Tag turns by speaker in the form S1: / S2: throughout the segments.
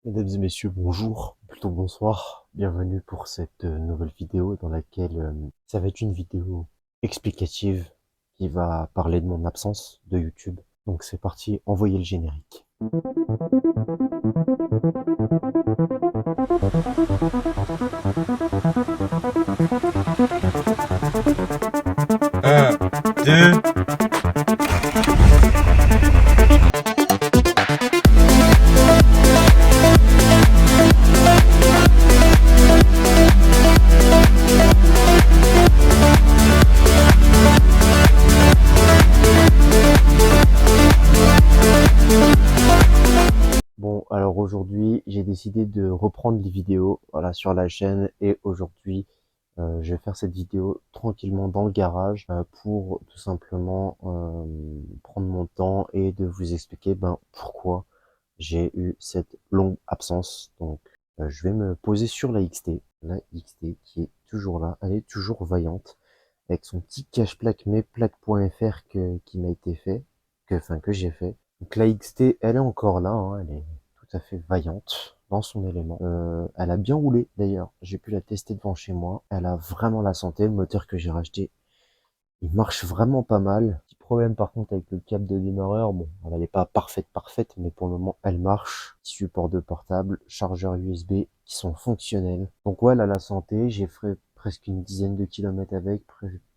S1: Mesdames et messieurs, bonjour, plutôt bonsoir. Bienvenue pour cette nouvelle vidéo dans laquelle ça va être une vidéo explicative qui va parler de mon absence de YouTube. Donc c'est parti, envoyez le générique.
S2: Un, deux.
S1: Bon, alors aujourd'hui, j'ai décidé de reprendre les vidéos voilà, sur la chaîne et aujourd'hui, je vais faire cette vidéo tranquillement dans le garage pour tout simplement prendre mon temps et de vous expliquer pourquoi j'ai eu cette longue absence. Donc, je vais me poser sur la XT qui est toujours là, elle est toujours vaillante, avec son petit cache-plaque mesplaques.fr qui m'a été fait, que j'ai fait. Donc la XT, elle est encore là, hein, elle est tout à fait vaillante dans son élément. Elle a bien roulé d'ailleurs, j'ai pu la tester devant chez moi. Elle a vraiment la santé, le moteur que j'ai racheté il marche vraiment pas mal. Petit problème par contre avec le câble de démarreur, bon, elle n'est pas parfaite, mais pour le moment elle marche. Petit support de portable, chargeur USB qui sont fonctionnels. Donc ouais, elle a la santé, j'ai fait presque une dizaine de kilomètres avec,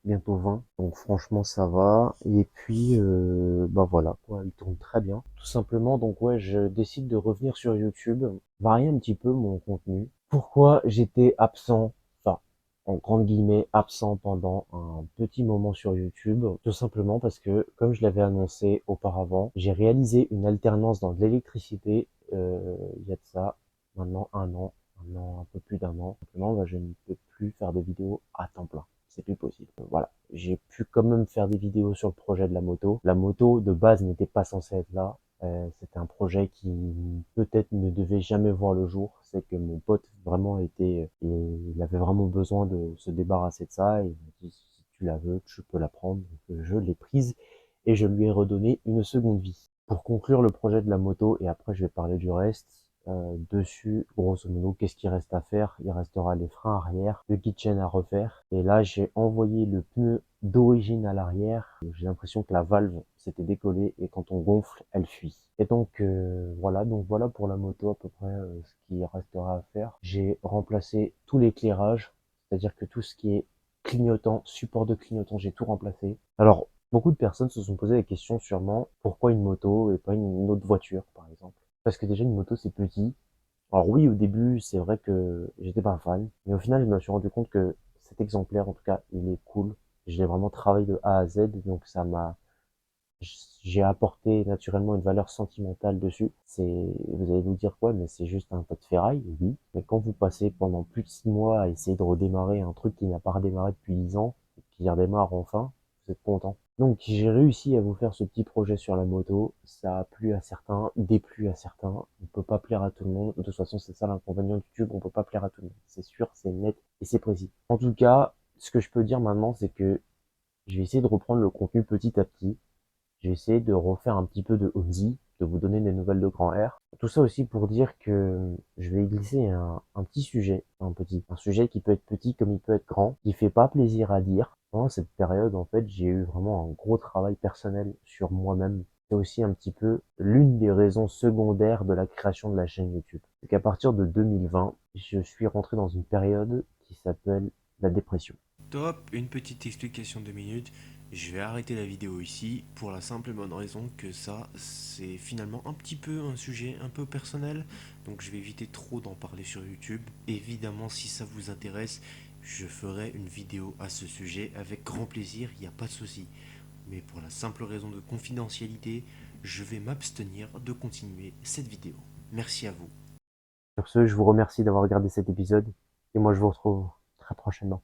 S1: bientôt 20. Donc franchement ça va. Et puis bah voilà, quoi, elle tourne très bien. Tout simplement, donc ouais, je décide de revenir sur YouTube, varier un petit peu mon contenu. Pourquoi j'étais absent? Enfin, en grande guillemets absent pendant un petit moment sur YouTube, tout simplement parce que, comme je l'avais annoncé auparavant, j'ai réalisé une alternance dans de l'électricité il y a de ça maintenant un an, un peu plus d'un an. Simplement, je ne peux plus faire de vidéos à temps plein. C'est plus possible. Voilà. J'ai pu quand même faire des vidéos sur le projet de la moto. La moto, de base, n'était pas censée être là. C'était un projet qui peut-être ne devait jamais voir le jour. C'est que mon pote vraiment était, il avait vraiment besoin de se débarrasser de ça. Et il m'a dit si tu la veux, tu peux la prendre. Donc, je l'ai prise et je lui ai redonné une seconde vie. Pour conclure le projet de la moto et après je vais parler du reste. Dessus, grosso modo, qu'est-ce qu'il reste à faire? Il restera les freins arrière, le guide chain à refaire. Et là, j'ai envoyé le pneu d'origine à l'arrière. J'ai l'impression que la valve s'était décollée et quand on gonfle, elle fuit. Et donc voilà pour la moto à peu près ce qui restera à faire. J'ai remplacé tout l'éclairage, c'est-à-dire que tout ce qui est clignotant, support de clignotant, j'ai tout remplacé. Alors, beaucoup de personnes se sont posé la question sûrement, pourquoi une moto et pas une autre voiture, par exemple? Parce que déjà, une moto, c'est petit. Alors oui, au début, c'est vrai que j'étais pas fan, mais au final, je me suis rendu compte que cet exemplaire, en tout cas, il est cool. Je l'ai vraiment travaillé de A à Z, donc j'ai apporté naturellement une valeur sentimentale dessus. Vous allez vous dire quoi, mais c'est juste un tas de ferraille, oui. Mais quand vous passez pendant plus de 6 mois à essayer de redémarrer un truc qui n'a pas redémarré depuis 10 ans, et qui redémarre enfin, vous êtes content. Donc j'ai réussi à vous faire ce petit projet sur la moto. Ça a plu à certains, déplu à certains. On peut pas plaire à tout le monde. De toute façon, c'est ça l'inconvénient de YouTube. On peut pas plaire à tout le monde. C'est sûr, c'est net et c'est précis. En tout cas, ce que je peux dire maintenant, c'est que je vais essayer de reprendre le contenu petit à petit. J'ai essayé de refaire un petit peu de Ozzy, de vous donner des nouvelles de Grand R. Tout ça aussi pour dire que je vais glisser un petit sujet, un sujet qui peut être petit comme il peut être grand, qui fait pas plaisir à dire. Pendant cette période, en fait, j'ai eu vraiment un gros travail personnel sur moi-même. C'est aussi un petit peu l'une des raisons secondaires de la création de la chaîne YouTube. C'est qu'à partir de 2020, je suis rentré dans une période qui s'appelle la dépression.
S2: Top, une petite explication de 2 minutes. Je vais arrêter la vidéo ici pour la simple et bonne raison que ça, c'est finalement un petit peu un sujet un peu personnel. Donc je vais éviter trop d'en parler sur YouTube. Évidemment, si ça vous intéresse, je ferai une vidéo à ce sujet avec grand plaisir, il n'y a pas de souci. Mais pour la simple raison de confidentialité, je vais m'abstenir de continuer cette vidéo. Merci à vous.
S1: Sur ce, je vous remercie d'avoir regardé cet épisode et moi je vous retrouve très prochainement.